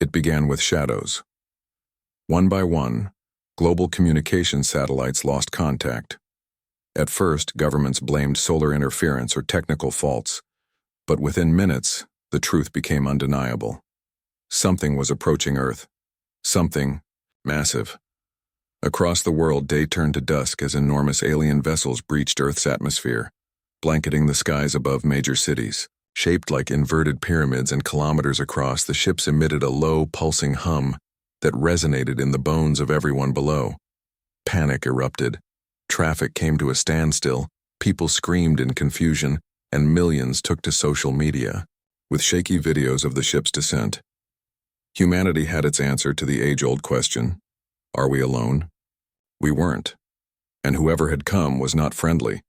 It began with shadows. One by one, global communication satellites lost contact. At first, governments blamed solar interference or technical faults, but within minutes, the truth became undeniable. Something was approaching Earth. Something massive. Across the world, day turned to dusk as enormous alien vessels breached Earth's atmosphere, blanketing the skies above major cities. Shaped like inverted pyramids and kilometers across, the ships emitted a low, pulsing hum that resonated in the bones of everyone below. Panic erupted. Traffic came to a standstill, people screamed in confusion, and millions took to social media, with shaky videos of the ship's descent. Humanity had its answer to the age-old question, are we alone? We weren't. And whoever had come was not friendly.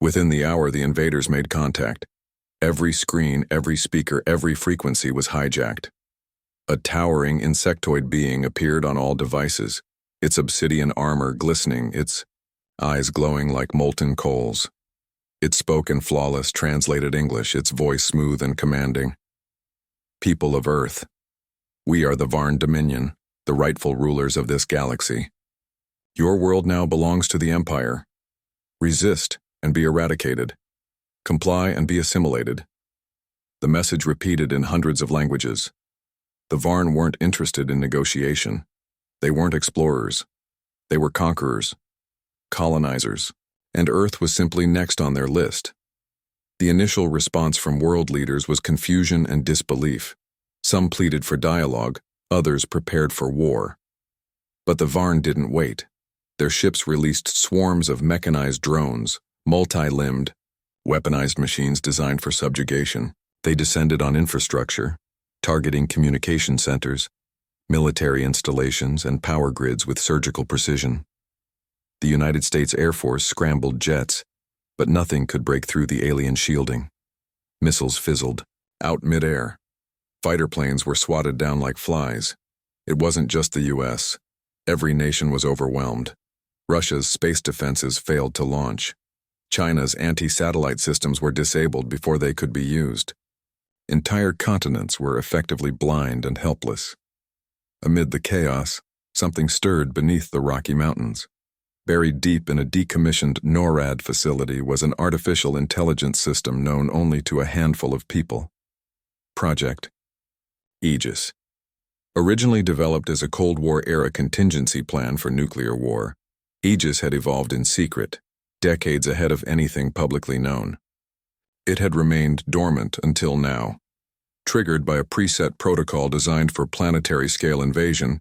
Within the hour, the invaders made contact. Every screen, every speaker, every frequency was hijacked. A towering insectoid being appeared on all devices, its obsidian armor glistening, its eyes glowing like molten coals. It spoke in flawless, translated English, its voice smooth and commanding. People of Earth, we are the Varn Dominion, the rightful rulers of this galaxy. Your world now belongs to the Empire. Resist and be eradicated. Comply and be assimilated. The message repeated in hundreds of languages. The Varn weren't interested in negotiation. They weren't explorers. They were conquerors, colonizers, and Earth was simply next on their list. The initial response from world leaders was confusion and disbelief. Some pleaded for dialogue, others prepared for war. But the Varn didn't wait. Their ships released swarms of mechanized drones, multi-limbed, weaponized machines designed for subjugation. They descended on infrastructure, targeting communication centers, military installations, and power grids with surgical precision. The United States Air Force scrambled jets, but nothing could break through the alien shielding. Missiles fizzled, out midair. Fighter planes were swatted down like flies. It wasn't just the US. Every nation was overwhelmed. Russia's space defenses failed to launch. China's anti-satellite systems were disabled before they could be used. Entire continents were effectively blind and helpless. Amid the chaos, something stirred beneath the Rocky Mountains. Buried deep in a decommissioned NORAD facility was an artificial intelligence system known only to a handful of people. Project Aegis. Originally developed as a Cold War-era contingency plan for nuclear war, Aegis had evolved in secret, decades ahead of anything publicly known. It had remained dormant until now. Triggered by a preset protocol designed for planetary-scale invasion,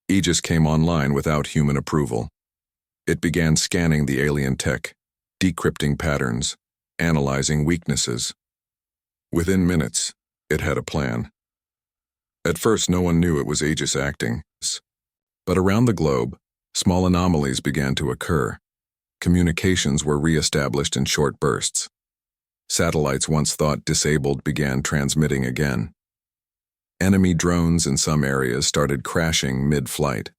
Aegis came online without human approval. It began scanning the alien tech, decrypting patterns, analyzing weaknesses. Within minutes, it had a plan. At first, no one knew it was Aegis acting, but around the globe, small anomalies began to occur. Communications were re-established in short bursts. Satellites once thought disabled began transmitting again. Enemy drones in some areas started crashing mid-flight.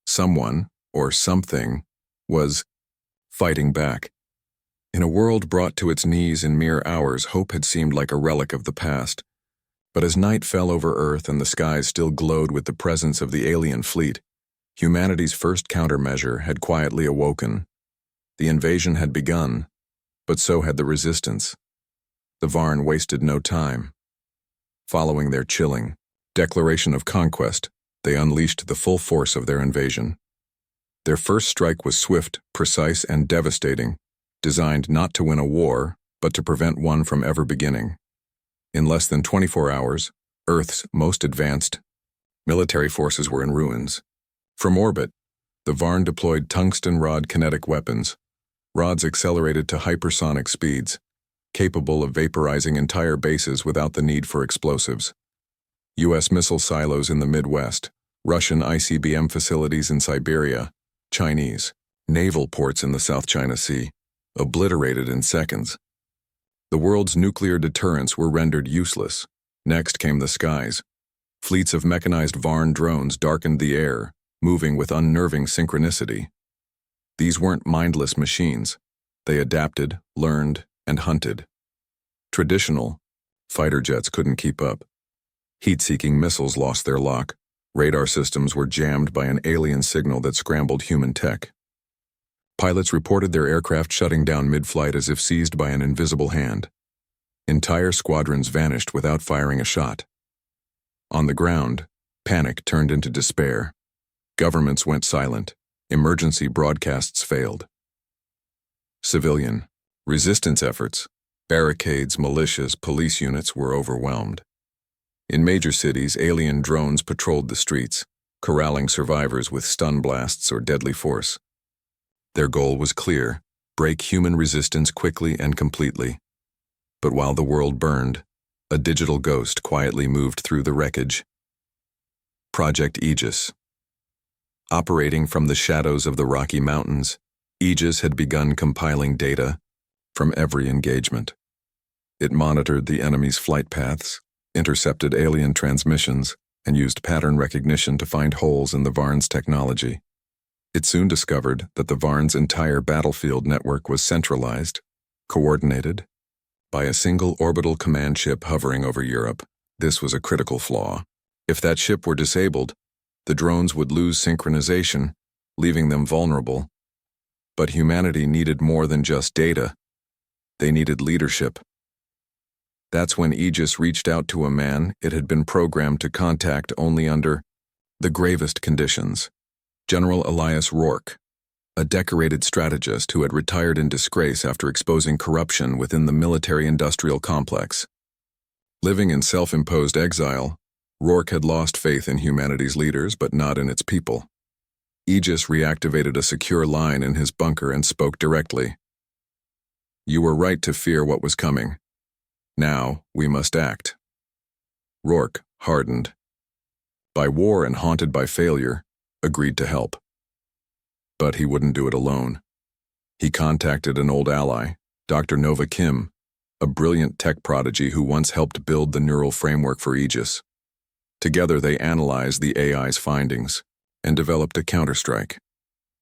Someone, or something, was fighting back. In a world brought to its knees in mere hours, hope had seemed like a relic of the past. But as night fell over Earth and the skies still glowed with the presence of the alien fleet, humanity's first countermeasure had quietly awoken. The invasion had begun, but so had the resistance. The Varn wasted no time. Following their chilling declaration of conquest, they unleashed the full force of their invasion. Their first strike was swift, precise, and devastating, designed not to win a war, but to prevent one from ever beginning. In less than 24 hours, Earth's most advanced military forces were in ruins. From orbit, the Varn deployed tungsten rod kinetic weapons, rods accelerated to hypersonic speeds, capable of vaporizing entire bases without the need for explosives. U.S. missile silos in the Midwest, Russian ICBM facilities in Siberia, Chinese naval ports in the South China Sea, obliterated in seconds. The world's nuclear deterrents were rendered useless. Next came the skies. Fleets of mechanized Varn drones darkened the air, moving with unnerving synchronicity. These weren't mindless machines. They adapted, learned, and hunted. Traditional fighter jets couldn't keep up. Heat-seeking missiles lost their lock. Radar systems were jammed by an alien signal that scrambled human tech. Pilots reported their aircraft shutting down mid-flight as if seized by an invisible hand. Entire squadrons vanished without firing a shot. On the ground, panic turned into despair. Governments went silent. Emergency broadcasts failed. Civilian resistance efforts, barricades, militias, police units were overwhelmed. In major cities, alien drones patrolled the streets, corralling survivors with stun blasts or deadly force. Their goal was clear: break human resistance quickly and completely. But while the world burned, a digital ghost quietly moved through the wreckage. Project Aegis. Operating from the shadows of the Rocky Mountains, Aegis had begun compiling data from every engagement. It monitored the enemy's flight paths, intercepted alien transmissions, and used pattern recognition to find holes in the Varn's technology. It soon discovered that the Varn's entire battlefield network was centralized, coordinated, by a single orbital command ship hovering over Europe. This was a critical flaw. If that ship were disabled, the drones would lose synchronization, leaving them vulnerable. But humanity needed more than just data. They needed leadership. That's when Aegis reached out to a man it had been programmed to contact only under the gravest conditions: General Elias Rourke, a decorated strategist who had retired in disgrace after exposing corruption within the military-industrial complex. Living in self-imposed exile, Rourke had lost faith in humanity's leaders, but not in its people. Aegis reactivated a secure line in his bunker and spoke directly. "You were right to fear what was coming. Now, we must act." Rourke, hardened by war and haunted by failure, agreed to help. But he wouldn't do it alone. He contacted an old ally, Dr. Nova Kim, a brilliant tech prodigy who once helped build the neural framework for Aegis. Together they analyzed the AI's findings and developed a counterstrike.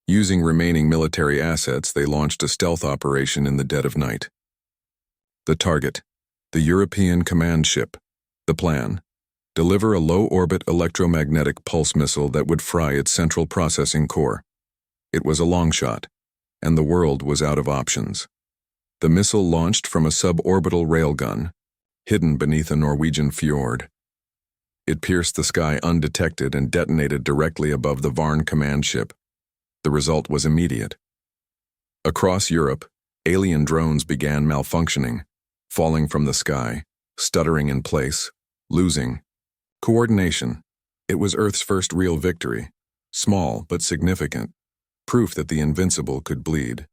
Using remaining military assets, they launched a stealth operation in the dead of night. The target: the European command ship. The plan: deliver a low-orbit electromagnetic pulse missile that would fry its central processing core. It was a long shot, and the world was out of options. The missile launched from a suborbital railgun, hidden beneath a Norwegian fjord. It pierced the sky undetected and detonated directly above the Varn command ship. The result was immediate. Across Europe, alien drones began malfunctioning, falling from the sky, stuttering in place, losing coordination. It was Earth's first real victory, small but significant, proof that the invincible could bleed.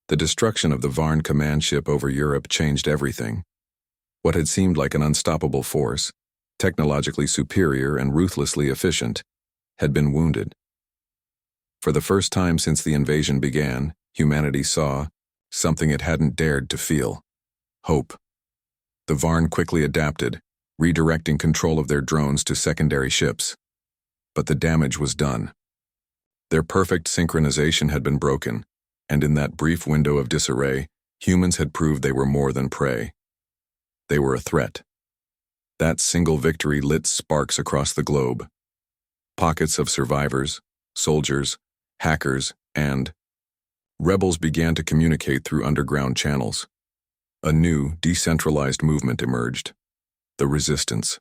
The destruction of the Varn command ship over Europe changed everything. What had seemed like an unstoppable force, technologically superior and ruthlessly efficient, had been wounded. For the first time since the invasion began, humanity saw something it hadn't dared to feel: hope. The Varn quickly adapted, redirecting control of their drones to secondary ships. But the damage was done. Their perfect synchronization had been broken, and in that brief window of disarray, humans had proved they were more than prey. They were a threat. That single victory lit sparks across the globe. Pockets of survivors, soldiers, hackers, and rebels began to communicate through underground channels. A new, decentralized movement emerged: the Resistance.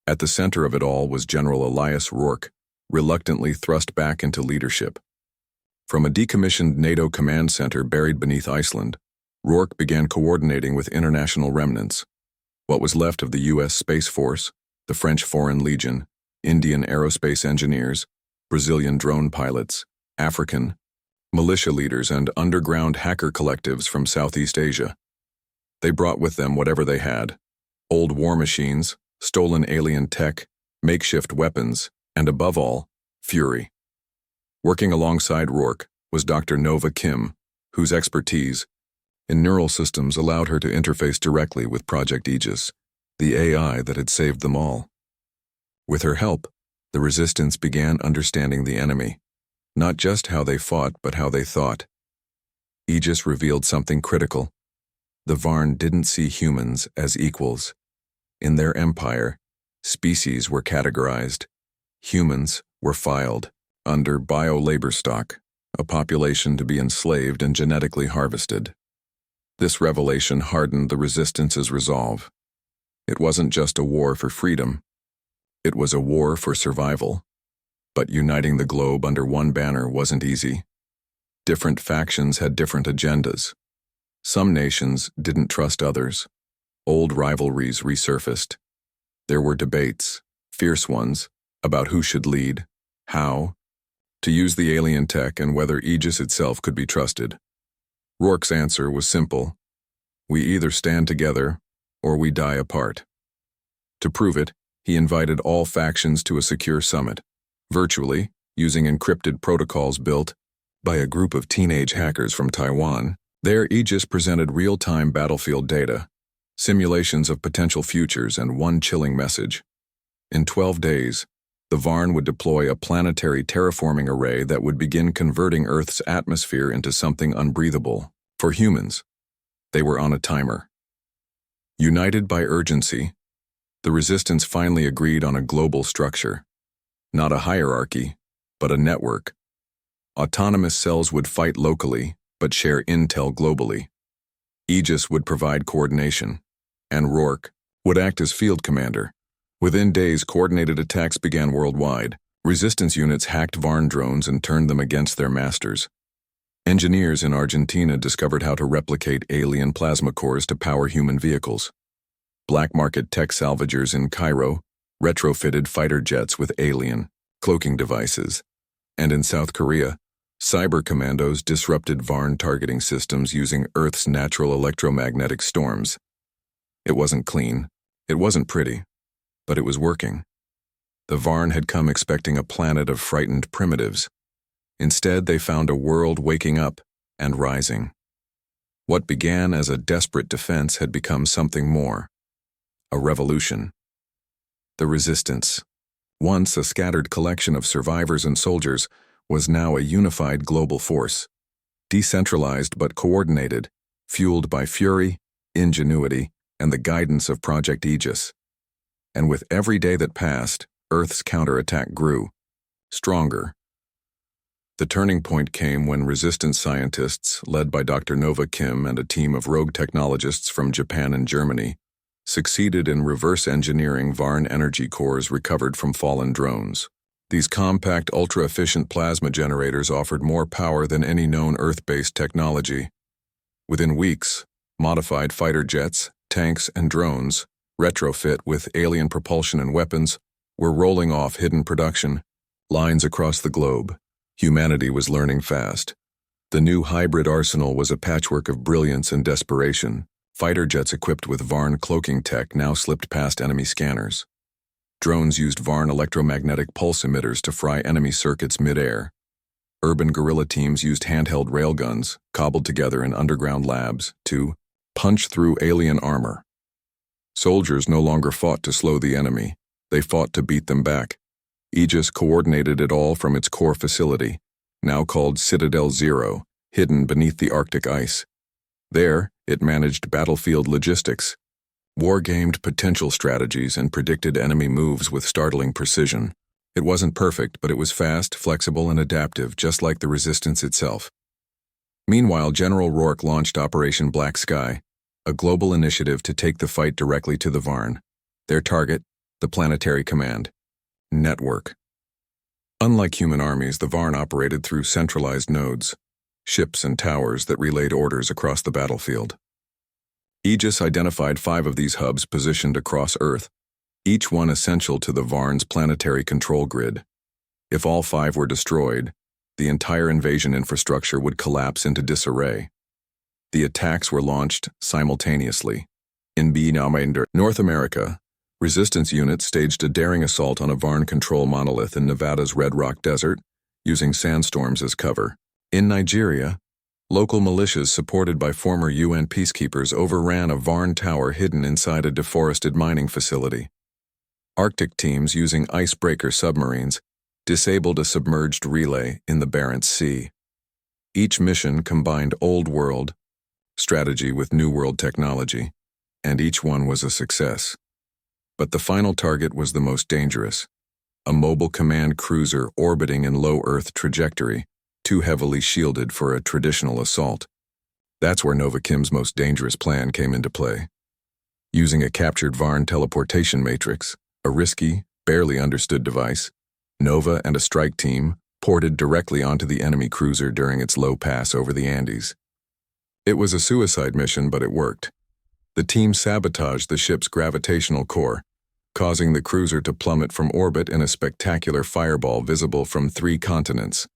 At the center of it all was General Elias Rourke, reluctantly thrust back into leadership. From a decommissioned NATO command center buried beneath Iceland, Rourke began coordinating with international remnants: what was left of the U.S. Space Force, the French Foreign Legion, Indian aerospace engineers, Brazilian drone pilots, African militia leaders, and underground hacker collectives from Southeast Asia. They brought with them whatever they had: old war machines, stolen alien tech, makeshift weapons, and above all, fury. Working alongside Rourke was Dr. Nova Kim, whose expertise in neural systems allowed her to interface directly with Project Aegis, the AI that had saved them all. With her help, the Resistance began understanding the enemy, not just how they fought, but how they thought. Aegis revealed something critical. The Varn didn't see humans as equals. In their empire, Species were categorized. Humans were filed under bio-labor stock, a population to be enslaved and genetically harvested. This revelation hardened the Resistance's resolve. It wasn't just a war for freedom. It was a war for survival. But uniting the globe under one banner wasn't easy. Different factions had different agendas. Some nations didn't trust others. Old rivalries resurfaced. There were debates, fierce ones, about who should lead, how, to use the alien tech and whether Aegis itself could be trusted. Rourke's answer was simple. We either stand together or we die apart. To prove it, he invited all factions to a secure summit, virtually, using encrypted protocols built by a group of teenage hackers from Taiwan. There, Aegis presented real-time battlefield data, simulations of potential futures, and one chilling message. In 12 days, the Varn would deploy a planetary terraforming array that would begin converting Earth's atmosphere into something unbreathable. For humans, they were on a timer. United by urgency, the Resistance finally agreed on a global structure. Not a hierarchy, but a network. Autonomous cells would fight locally, but share intel globally. Aegis would provide coordination, and Rourke would act as field commander. Within days, coordinated attacks began worldwide. Resistance units hacked Varn drones and turned them against their masters. Engineers in Argentina discovered how to replicate alien plasma cores to power human vehicles. Black market tech salvagers in Cairo retrofitted fighter jets with alien cloaking devices. And in South Korea, cyber commandos disrupted Varn targeting systems using Earth's natural electromagnetic storms. It wasn't clean, it wasn't pretty, but it was working. The Varn had come expecting a planet of frightened primitives. Instead, they found a world waking up and rising. What began as a desperate defense had become something more. A revolution. The Resistance, once a scattered collection of survivors and soldiers, was now a unified global force. Decentralized but coordinated, fueled by fury, ingenuity, and the guidance of Project Aegis. And with every day that passed, Earth's counterattack grew, stronger. The turning point came when Resistance scientists, led by Dr. Nova Kim and a team of rogue technologists from Japan and Germany, succeeded in reverse engineering Varn energy cores recovered from fallen drones. These compact, ultra-efficient plasma generators offered more power than any known Earth-based technology. Within weeks, modified fighter jets, tanks, and drones, retrofit with alien propulsion and weapons, were rolling off hidden production lines across the globe. Humanity was learning fast. The new hybrid arsenal was a patchwork of brilliance and desperation. Fighter jets equipped with Varn cloaking tech now slipped past enemy scanners. Drones used Varn electromagnetic pulse emitters to fry enemy circuits mid-air. Urban guerrilla teams used handheld railguns, cobbled together in underground labs, to punch through alien armor. Soldiers no longer fought to slow the enemy. They fought to beat them back. Aegis coordinated it all from its core facility, now called Citadel Zero, hidden beneath the Arctic ice. There, it managed battlefield logistics, war-gamed potential strategies, and predicted enemy moves with startling precision. It wasn't perfect, but it was fast, flexible, and adaptive, just like the Resistance itself. Meanwhile, General Rourke launched Operation Black Sky, a global initiative to take the fight directly to the Varn. Their target, the Planetary Command Network. Unlike human armies, the Varn operated through centralized nodes, ships and towers that relayed orders across the battlefield. Aegis identified 5 of these hubs positioned across Earth, each one essential to the Varn's planetary control grid. If all 5 were destroyed, the entire invasion infrastructure would collapse into disarray. The attacks were launched simultaneously. In North America, Resistance units staged a daring assault on a Varn control monolith in Nevada's Red Rock Desert, using sandstorms as cover. In Nigeria, local militias supported by former UN peacekeepers overran a Varn tower hidden inside a deforested mining facility. Arctic teams using icebreaker submarines disabled a submerged relay in the Barents Sea. Each mission combined Old World strategy with New World technology, and each one was a success. But the final target was the most dangerous. A mobile command cruiser orbiting in low Earth trajectory, too heavily shielded for a traditional assault. That's where Nova Kim's most dangerous plan came into play. Using a captured Varn teleportation matrix, a risky, barely understood device, Nova and a strike team ported directly onto the enemy cruiser during its low pass over the Andes. It was a suicide mission, but it worked. The team sabotaged the ship's gravitational core, causing the cruiser to plummet from orbit in a spectacular fireball visible from 3 continents.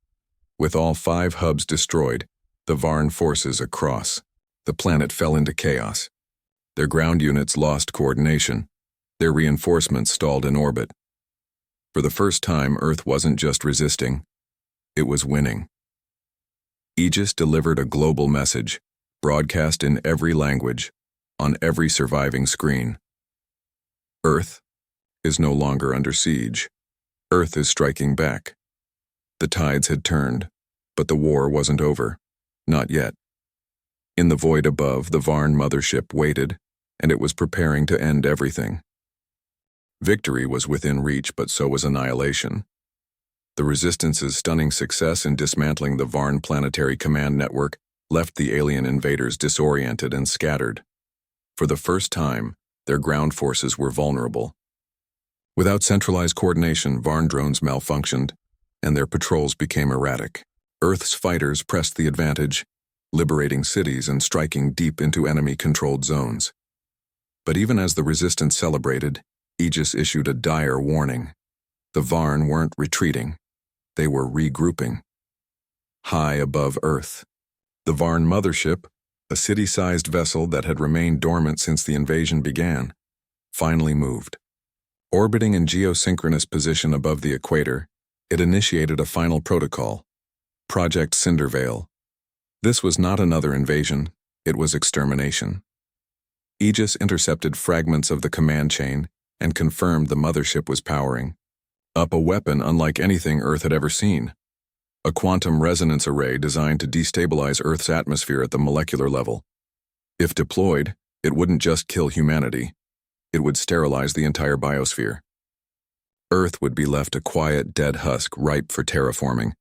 With all 5 hubs destroyed, the Varn forces across the planet fell into chaos. Their ground units lost coordination. Their reinforcements stalled in orbit. For the first time, Earth wasn't just resisting, it was winning. Aegis delivered a global message, broadcast in every language, on every surviving screen. Earth is no longer under siege. Earth is striking back. The tides had turned, but the war wasn't over. Not yet. In the void above, the Varn mothership waited, and it was preparing to end everything. Victory was within reach, but so was annihilation. The Resistance's stunning success in dismantling the Varn planetary command network left the alien invaders disoriented and scattered. For the first time, their ground forces were vulnerable. Without centralized coordination, Varn drones malfunctioned, and their patrols became erratic. Earth's fighters pressed the advantage, liberating cities and striking deep into enemy-controlled zones. But even as the Resistance celebrated, Aegis issued a dire warning. The Varn weren't retreating. They were regrouping. High above Earth, the Varn mothership, a city-sized vessel that had remained dormant since the invasion began, finally moved. Orbiting in geosynchronous position above the equator, it initiated a final protocol, Project Cindervale. This was not another invasion, it was extermination. Aegis intercepted fragments of the command chain and confirmed the mothership was powering up a weapon unlike anything Earth had ever seen. A quantum resonance array designed to destabilize Earth's atmosphere at the molecular level. If deployed, it wouldn't just kill humanity, it would sterilize the entire biosphere. Earth would be left a quiet, dead husk ripe for terraforming.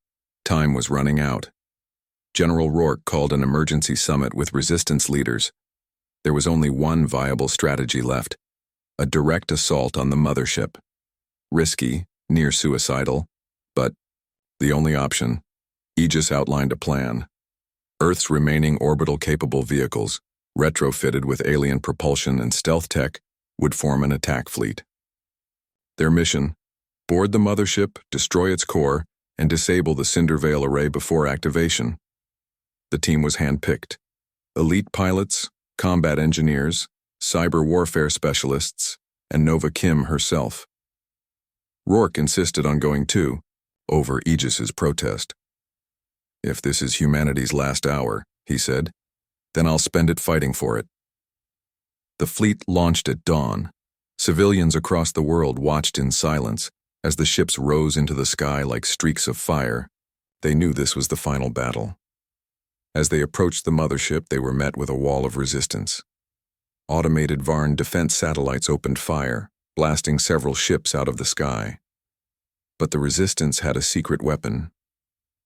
Time was running out. General Rourke called an emergency summit with resistance leaders. There was only one viable strategy left: a direct assault on the mothership. Risky, near suicidal, but the only option. Aegis outlined a plan. Earth's remaining orbital-capable vehicles, retrofitted with alien propulsion and stealth tech, would form an attack fleet. Their mission: board the mothership, destroy its core, and disable the Cindervale array before activation. The team was handpicked. Elite pilots, combat engineers, cyber warfare specialists, and Nova Kim herself. Rourke insisted on going too, over Aegis's protest. "If this is humanity's last hour," he said, "then I'll spend it fighting for it." The fleet launched at dawn. Civilians across the world watched in silence as the ships rose into the sky like streaks of fire. They knew this was the final battle. As they approached the mothership, they were met with a wall of resistance. Automated Varn defense satellites opened fire, blasting several ships out of the sky. But the Resistance had a secret weapon.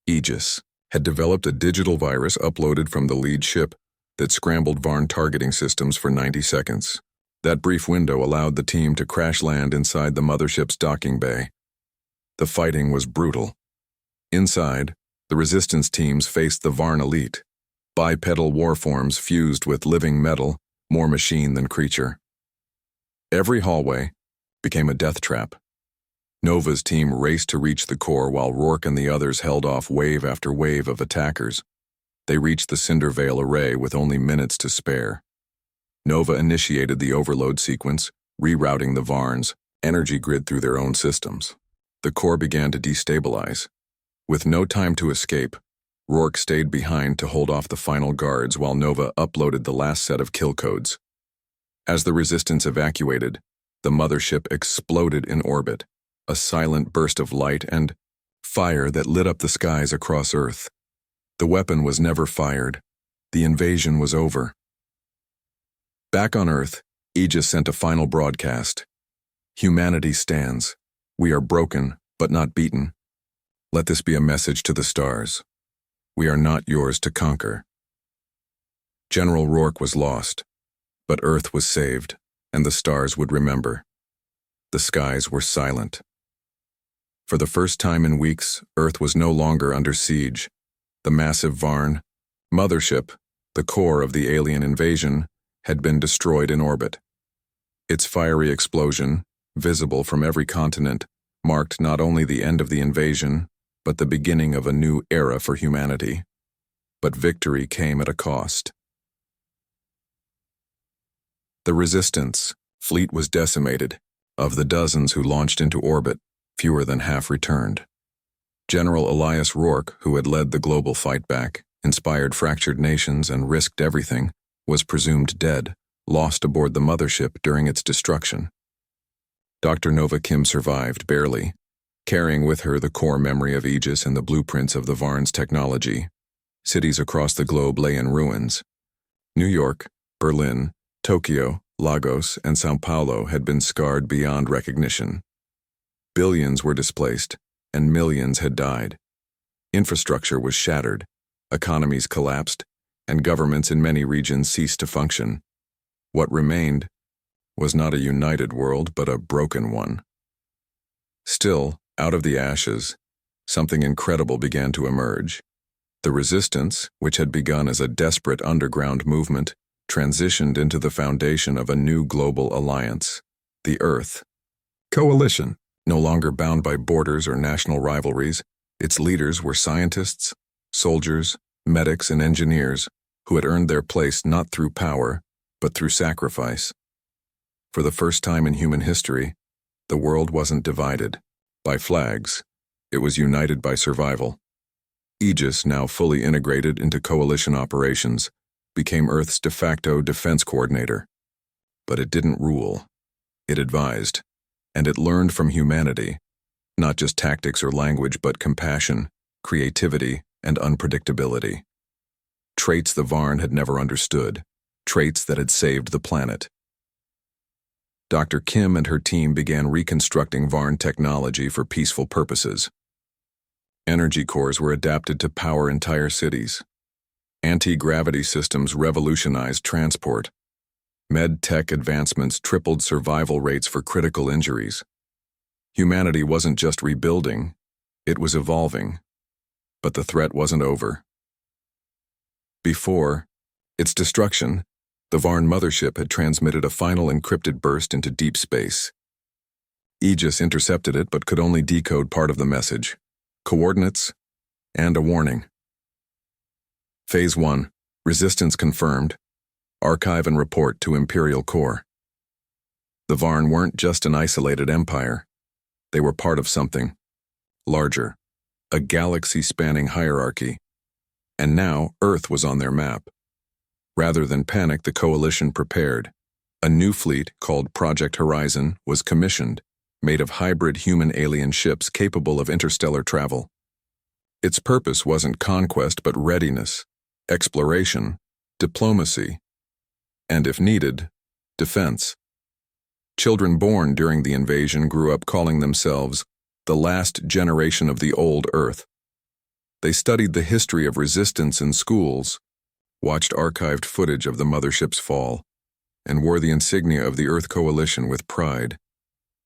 Aegis had developed a digital virus uploaded from the lead ship that scrambled Varn targeting systems for 90 seconds. That brief window allowed the team to crash land inside the mothership's docking bay. The fighting was brutal. Inside, the Resistance teams faced the Varn elite, bipedal warforms fused with living metal, more machine than creature. Every hallway became a death trap. Nova's team raced to reach the core while Rourke and the others held off wave after wave of attackers. They reached the Cindervale array with only minutes to spare. Nova initiated the overload sequence, rerouting the Varn's energy grid through their own systems. The core began to destabilize. With no time to escape, Rourke stayed behind to hold off the final guards while Nova uploaded the last set of kill codes. As the Resistance evacuated, the mothership exploded in orbit, a silent burst of light and fire that lit up the skies across Earth. The weapon was never fired. The invasion was over. Back on Earth, Aegis sent a final broadcast. Humanity stands. We are broken, but not beaten. Let this be a message to the stars. We are not yours to conquer. General Rourke was lost, but Earth was saved, and the stars would remember. The skies were silent. For the first time in weeks, Earth was no longer under siege. The massive Varn mothership, the core of the alien invasion, had been destroyed in orbit. Its fiery explosion, visible from every continent, marked not only the end of the invasion, but the beginning of a new era for humanity. But victory came at a cost. The Resistance fleet was decimated. Of the dozens who launched into orbit, fewer than half returned. General Elias Rourke, who had led the global fight back, inspired fractured nations and risked everything, was presumed dead, lost aboard the mothership during its destruction. Dr. Nova Kim survived, barely, carrying with her the core memory of Aegis and the blueprints of the Varn's technology. Cities across the globe lay in ruins. New York, Berlin, Tokyo, Lagos, and São Paulo had been scarred beyond recognition. Billions were displaced, and millions had died. Infrastructure was shattered, economies collapsed, and governments in many regions ceased to function. What remained was not a united world, but a broken one. Still, out of the ashes, something incredible began to emerge. The Resistance, which had begun as a desperate underground movement, transitioned into the foundation of a new global alliance, the Earth Coalition. No longer bound by borders or national rivalries, its leaders were scientists, soldiers, medics, and engineers who had earned their place not through power, but through sacrifice. For the first time in human history, the world wasn't divided by flags, it was united by survival. Aegis, now fully integrated into coalition operations, became Earth's de facto defense coordinator. But it didn't rule. It advised, and it learned from humanity, not just tactics or language, but compassion, creativity, and unpredictability. Traits the Varn had never understood, traits that had saved the planet. Dr. Kim and her team began reconstructing Varn technology for peaceful purposes. Energy cores were adapted to power entire cities. Anti-gravity systems revolutionized transport. Med-tech advancements tripled survival rates for critical injuries. Humanity wasn't just rebuilding, it was evolving. But the threat wasn't over. Before its destruction, the Varn mothership had transmitted a final encrypted burst into deep space. Aegis intercepted it but could only decode part of the message, coordinates, and a warning. Phase 1, Resistance confirmed. Archive and report to Imperial Core. The Varn weren't just an isolated empire. They were part of something larger, a galaxy-spanning hierarchy. And now Earth was on their map. Rather than panic, the coalition prepared. A new fleet called Project Horizon was commissioned, made of hybrid human-alien ships capable of interstellar travel. Its purpose wasn't conquest but readiness, exploration, diplomacy, and if needed, defense. Children born during the invasion grew up calling themselves the last generation of the old Earth. They studied the history of resistance in schools, watched archived footage of the mothership's fall, and wore the insignia of the Earth Coalition with pride.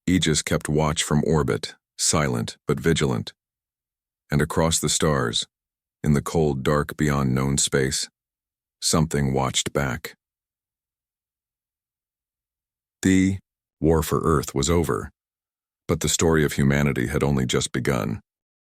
Aegis kept watch from orbit, silent but vigilant. And across the stars, in the cold dark beyond known space, something watched back. The war for Earth was over, but the story of humanity had only just begun.